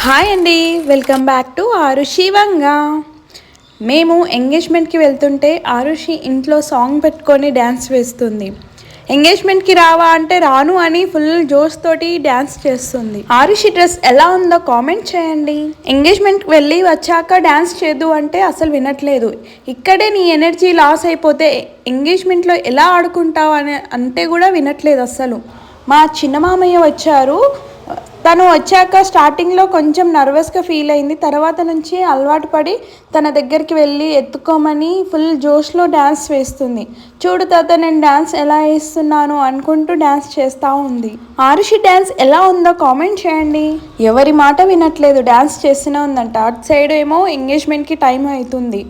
Hi అండి, welcome back to Arushi వంగ. మేము ఎంగేజ్మెంట్కి వెళ్తుంటే ఆరుషి ఇంట్లో సాంగ్ పెట్టుకొని డ్యాన్స్ వేస్తుంది. ఎంగేజ్మెంట్కి రావా అంటే రాను అని ఫుల్ జోష్ తోటి డ్యాన్స్ చేస్తుంది. ఆరుషి డ్రెస్ ఎలా ఉందో కామెంట్ చేయండి. ఎంగేజ్మెంట్కి వెళ్ళి వచ్చాక డ్యాన్స్ చేద్దు అంటే అసలు వినట్లేదు. ఇక్కడే నీ ఎనర్జీ లాస్ అయిపోతే ఎంగేజ్మెంట్లో ఎలా ఆడుకుంటావు అని అంటే కూడా వినట్లేదు అస్సలు. మా చిన్న మామయ్య వచ్చారు. తను వచ్చాక స్టార్టింగ్లో కొంచెం నర్వస్గా ఫీల్ అయింది. తర్వాత నుంచి అలవాటు పడి తన దగ్గరికి వెళ్ళి ఎత్తుకోమని ఫుల్ జోష్లో డ్యాన్స్ వేస్తుంది. చూడు తాత, నేను డ్యాన్స్ ఎలా వేస్తున్నాను అనుకుంటూ డ్యాన్స్ చేస్తూ ఉంది. ఆరుషి డ్యాన్స్ ఎలా ఉందో కామెంట్ చేయండి. ఎవరి మాట వినట్లేదు, డ్యాన్స్ చేస్తూనే ఉందంట. అటు సైడ్ ఏమో ఎంగేజ్మెంట్కి టైం అవుతుంది.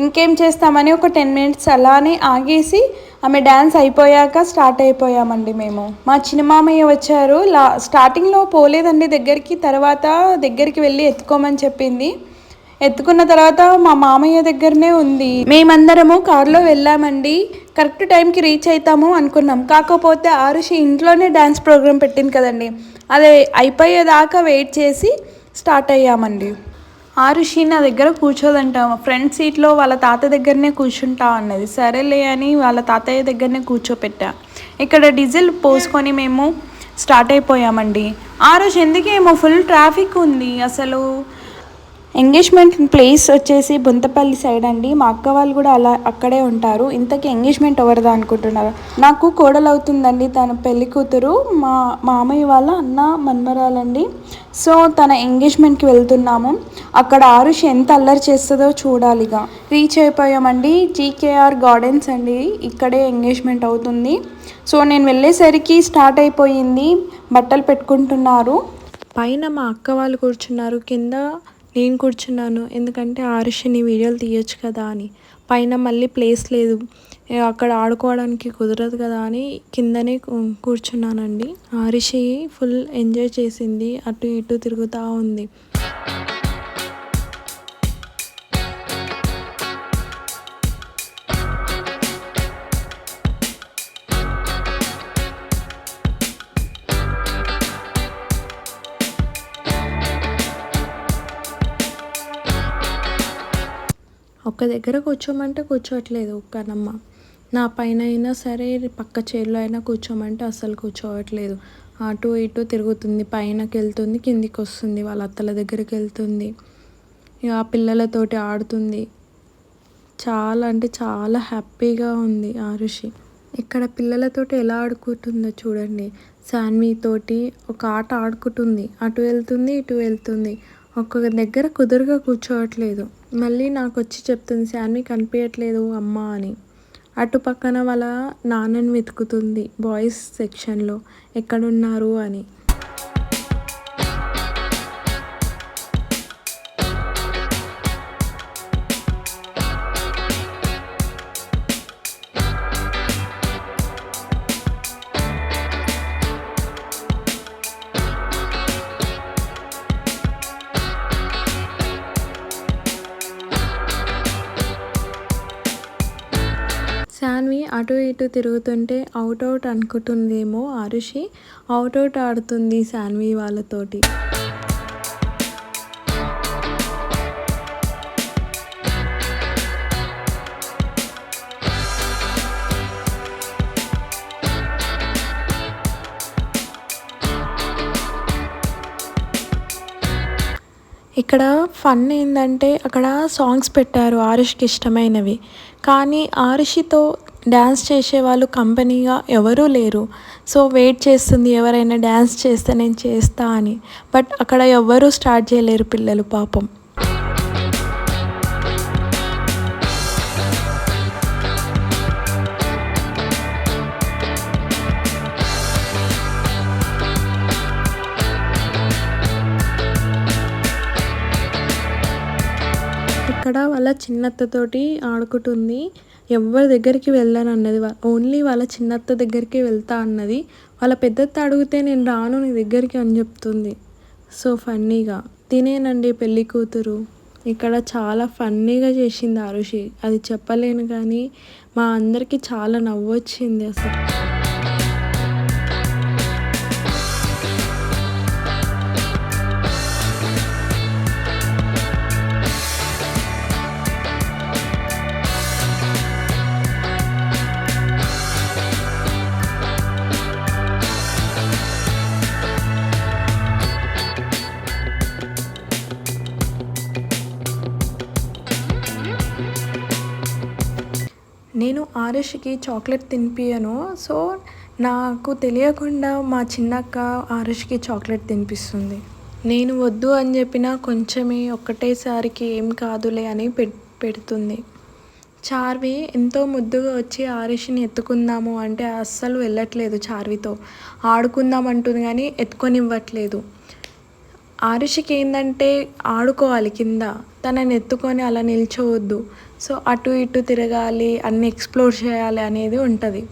ఇంకేం చేస్తామని ఒక 10 minutes అలానే ఆగేసి ఆమె డ్యాన్స్ అయిపోయాక స్టార్ట్ అయిపోయామండి మేము. మా చిన్న మామయ్య వచ్చారు. స్టార్టింగ్లో పోలేదండి దగ్గరికి, తర్వాత దగ్గరికి వెళ్ళి ఎత్తుకోమని చెప్పింది. ఎత్తుకున్న తర్వాత మా మామయ్య దగ్గరనే ఉంది. మేమందరము కారులో వెళ్ళామండి. కరెక్ట్ టైంకి రీచ్ అవుతాము అనుకున్నాం. కాకపోతే ఆరుషి ఇంట్లోనే డ్యాన్స్ ప్రోగ్రామ్ పెట్టింది కదండి, అది అయిపోయేదాకా వెయిట్ చేసి స్టార్ట్ అయ్యామండి. ఆరుషి నా దగ్గర కూర్చోదంట, ఫ్రంట్ సీట్లో వాళ్ళ తాత దగ్గరనే కూర్చుంటా అన్నది. సరేలే అని వాళ్ళ తాతయ్య దగ్గరనే కూర్చోపెట్టా. ఇక్కడ డీజిల్ పోసుకొని మేము స్టార్ట్ అయిపోయామండి. ఆరుషి ఎందుకేమో ఫుల్ ట్రాఫిక్ ఉంది అసలు. ఎంగేజ్మెంట్ ప్లేస్ వచ్చేసి బొంతపల్లి సైడ్ అండి. మా అక్క వాళ్ళు కూడా అక్కడే ఉంటారు. ఇంతకీ ఎంగేజ్మెంట్ ఎవరిదా అనుకుంటున్నారు? నాకు కోడలు అవుతుందండి, తన పెళ్లి కూతురు, మా మామయ్య వాళ్ళ అన్న మన్మరాలండి. సో తన ఎంగేజ్మెంట్కి వెళ్తున్నాము. అక్కడ ఆరుషి ఎంత అల్లరి చేస్తుందో చూడాలిగా. రీచ్ అయిపోయామండి. జీకేఆర్ గార్డెన్స్ అండి, ఇక్కడే ఎంగేజ్మెంట్ అవుతుంది. సో నేను వెళ్ళేసరికి స్టార్ట్ అయిపోయింది. బట్టలు పెట్టుకుంటున్నారు. పైన మా అక్క వాళ్ళు కూర్చున్నారు, కింద నేను కూర్చున్నాను. ఎందుకంటే ఆరుషిని వీడియోలు తీయొచ్చు కదా అని. పైన మళ్ళీ ప్లేస్ లేదు, అక్కడ ఆడుకోవడానికి కుదరదు కదా అని కిందనే కూర్చున్నానండి. ఆరుషి ఫుల్ ఎంజాయ్ చేసింది, అటు ఇటు తిరుగుతూ ఉంది. ఒక్క దగ్గర కూర్చోమంటే కూర్చోవట్లేదు ఒక్కనమ్మ. నా పైన అయినా సరే, పక్క చైర్లో అయినా కూర్చోమంటే అస్సలు కూర్చోవట్లేదు. అటు ఇటు తిరుగుతుంది, పైనకి వెళ్తుంది, కిందికి వస్తుంది, వాళ్ళ అత్తల దగ్గరికి వెళ్తుంది, ఆ పిల్లలతోటి ఆడుతుంది. చాలా అంటే చాలా హ్యాపీగా ఉంది ఆరుషి. ఇక్కడ పిల్లలతోటి ఎలా ఆడుకుంటుందో చూడండి. శాన్వితోటి ఒక ఆట ఆడుకుంటుంది, అటు వెళ్తుంది ఇటు వెళ్తుంది. ఒక్కొక్క దగ్గర కుదురుగా కూర్చోవట్లేదు. మళ్ళీ నాకు వచ్చి చెప్తుంది, శాన్వి కనిపించట్లేదు అమ్మ అని. అటు పక్కన వాళ్ళ నాన్నని వెతుకుతుంది బాయ్స్ సెక్షన్లో, ఎక్కడున్నారు అని. శాన్వి అటు ఇటు తిరుగుతుంటే అవుట్ అనుకుంటుందేమో ఆరుషి. అవుట్ ఆడుతుంది శాన్వి వాళ్ళతోటి. ఇక్కడ ఫన్ ఏంటంటే అక్కడ సాంగ్స్ పెట్టారు ఆరుషికి ఇష్టమైనవి. కానీ ఆరుషితో డ్యాన్స్ చేసేవాళ్ళు కంపెనీగా ఎవరూ లేరు. సో వెయిట్ చేస్తుంది, ఎవరైనా డ్యాన్స్ చేస్తే నేను చేస్తా అని. బట్ అక్కడ ఎవ్వరూ స్టార్ట్ చేయలేరు పిల్లలు పాపం. ఇక్కడ వాళ్ళ చిన్నత్తతోటి ఆడుకుంటుంది. ఎవరి దగ్గరికి వెళ్ళను అన్నది, ఓన్లీ వాళ్ళ చిన్నత్త దగ్గరికి వెళ్తా అన్నది. వాళ్ళ పెద్దత్త అడిగితే నేను రాను నీ దగ్గరికి అని చెప్తుంది. సో ఫన్నీగా తినేనండి పెళ్ళి కూతురు. ఇక్కడ చాలా ఫన్నీగా చేసింది ఆరుషి, అది చెప్పలేను కానీ మా అందరికీ చాలా నవ్వు వచ్చింది అసలు. ఆరుషికి చాక్లెట్ తినిపియను. సో, నాకు తెలియకుండా మా చిన్నక్క ఆరుషికి చాక్లెట్ తినిపిస్తుంది. నేను వద్దు అని చెప్పినా కొంచెమే ఒక్కటేసారికి ఏం కాదులే అని పెడుతుంది. చార్వి ఎంతో ముద్దుగా వచ్చి ఆరుషిని ఎత్తుకుందాము అంటే అస్సలు వెళ్ళట్లేదు చార్వితో. ఆడుకుందాం అంటుంది కానీ ఎత్తుకొనివ్వట్లేదు. ఆరుషికి ఏంటంటే ఆడుకోవాలి కింద, తనని ఎత్తుకొని అలా నిల్చోవద్దు. సో అటు ఇటు తిరగాలి, అన్నీ ఎక్స్ప్లోర్ చేయాలి అనేది ఉంటుంది.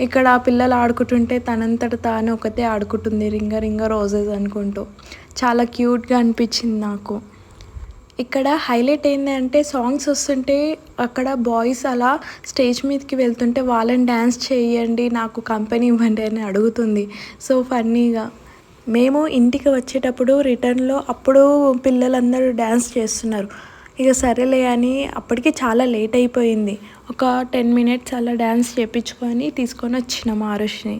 ఇక్కడ పిల్లలు ఆడుకుంటుంటే తనంతట తాను ఒకతే ఆడుకుంటుంది, రింగ రింగ రోజెస్ అనుకుంటూ. చాలా క్యూట్గా అనిపించింది నాకు. ఇక్కడ హైలైట్ ఏంటంటే సాంగ్స్ వస్తుంటే అక్కడ బాయ్స్ అలా స్టేజ్ మీదకి వెళ్తుంటే వాళ్ళని డ్యాన్స్ చేయండి, నాకు కంపెనీ ఇవ్వండి అని అడుగుతుంది. సో ఫన్నీగా మేము ఇంటికి వచ్చేటప్పుడు రిటర్న్లో అప్పుడు పిల్లలందరూ డ్యాన్స్ చేస్తున్నారు. ఇక సరేలే అని అప్పటికి చాలా లేట్ అయిపోయింది. ఒక 10 మినిట్స్ అలా డ్యాన్స్ చేయించుకొని తీసుకొని వచ్చినాం ఆరుష్ని.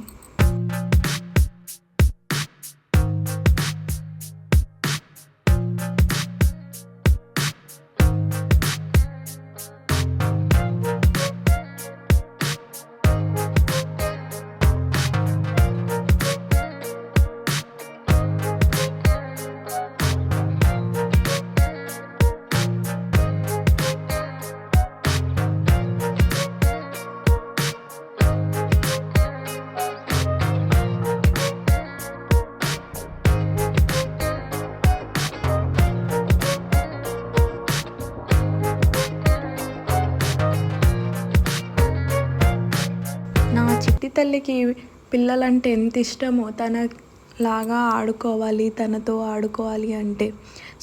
నా చిట్టి తల్లికి పిల్లలంటే ఎంత ఇష్టమో, తనలాగా ఆడుకోవాలి, తనతో ఆడుకోవాలి అంటే.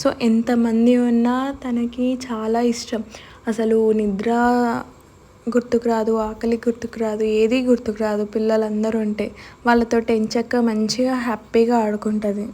సో ఎంతమంది ఉన్నా తనకి చాలా ఇష్టం. అసలు నిద్ర గుర్తుకు రాదు, ఆకలి గుర్తుకు రాదు, ఏది గుర్తుకు రాదు. పిల్లలందరూ ఉంటే వాళ్ళతో ఎంచక్కా మంచిగా హ్యాపీగా ఆడుకుంటుంది.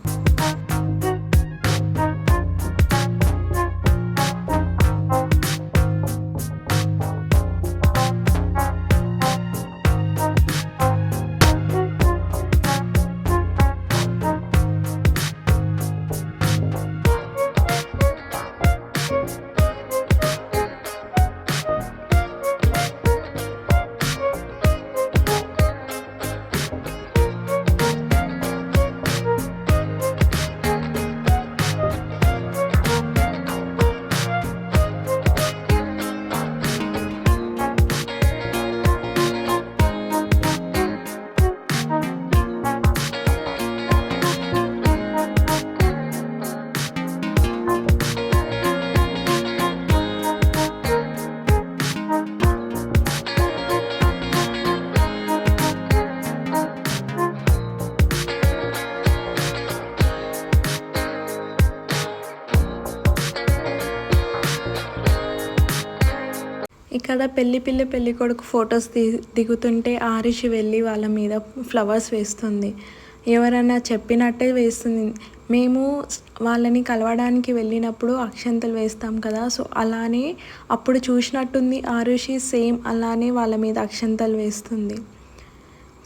ఇక్కడ పెళ్ళిపిల్ల పెళ్ళికొడుకు ఫొటోస్ దిగుతుంటే ఆరుషి వెళ్ళి వాళ్ళ మీద ఫ్లవర్స్ వేస్తుంది. ఎవరైనా చెప్పినట్టే వేస్తుంది. మేము వాళ్ళని కలవడానికి వెళ్ళినప్పుడు అక్షంతలు వేస్తాం కదా, సో అలానే అప్పుడు చూసినట్టుంది ఆరుషి, సేమ్ అలానే వాళ్ళ మీద అక్షంతలు వేస్తుంది.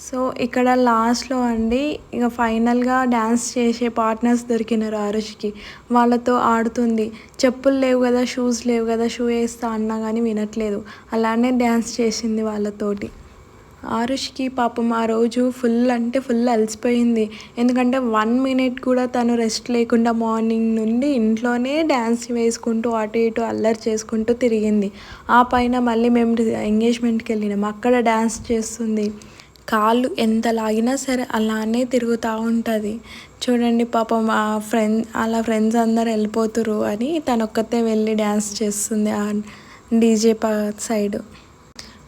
సో ఇక్కడ లాస్ట్లో అండి ఇక ఫైనల్గా డ్యాన్స్ చేసే పార్ట్నర్స్ దొరికినారు ఆరుషికి. వాళ్ళతో ఆడుతుంది. చెప్పులు లేవు కదా, షూస్ లేవు కదా, షూ వేస్తా అన్నా కానీ వినట్లేదు. అలానే డ్యాన్స్ చేసింది వాళ్ళతోటి. ఆరుషికి పాపం ఆ రోజు ఫుల్ అంటే ఫుల్ అలసిపోయింది. ఎందుకంటే 1 మినిట్ కూడా తను రెస్ట్ లేకుండా మార్నింగ్ నుండి ఇంట్లోనే డ్యాన్స్ వేసుకుంటూ అటు ఇటు అల్లరి చేసుకుంటూ తిరిగింది. ఆ పైన మళ్ళీ మేము ఎంగేజ్మెంట్కి వెళ్ళినాం, అక్కడ డ్యాన్స్ చేస్తుంది. కాళ్ళు ఎంత లాగినా సరే అలానే తిరుగుతూ ఉంటుంది. చూడండి పాపం ఆ ఫ్రెండ్స్ అందరు వెళ్ళిపోతురు అని తనొక్కతే వెళ్ళి డ్యాన్స్ చేస్తుంది ఆ డీజే సైడ్.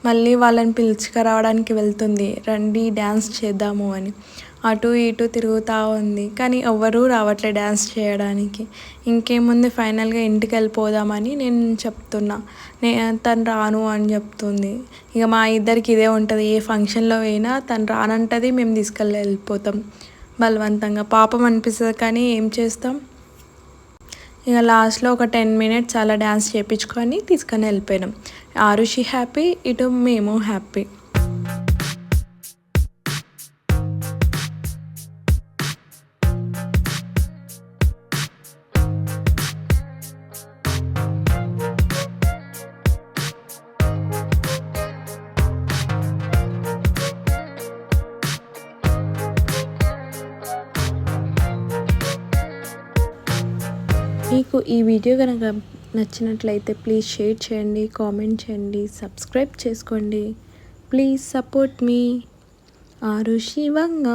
మళ్ళీ వాళ్ళని పిలుచుకురావడానికి వెళ్తుంది, రండి డ్యాన్స్ చేద్దాము అని. అటు ఇటు తిరుగుతూ ఉంది కానీ ఎవ్వరూ రావట్లేదు డ్యాన్స్ చేయడానికి. ఇంకేముంది ఫైనల్గా ఇంటికి వెళ్ళిపోదామని నేను చెప్తున్నా. తను రాను అని చెప్తుంది. ఇక మా ఇద్దరికి ఇదే ఉంటుంది, ఏ ఫంక్షన్లో అయినా తను రానంటది, మేము వెళ్ళిపోతాం బలవంతంగా. పాపం అనిపిస్తుంది కానీ ఏం చేస్తాం. ఇక లాస్ట్లో ఒక 10 మినిట్స్ అలా డ్యాన్స్ చేయించుకొని తీసుకొని వెళ్ళిపోయినాం. ఆరుషి హ్యాపీ, ఇటు మేము హ్యాపీ. మీకు ఈ వీడియో కనుక నచ్చినట్లయితే ప్లీజ్ షేర్ చేయండి, కామెంట్ చేయండి, సబ్స్క్రైబ్ చేసుకోండి. Please support me Arushi Vanga.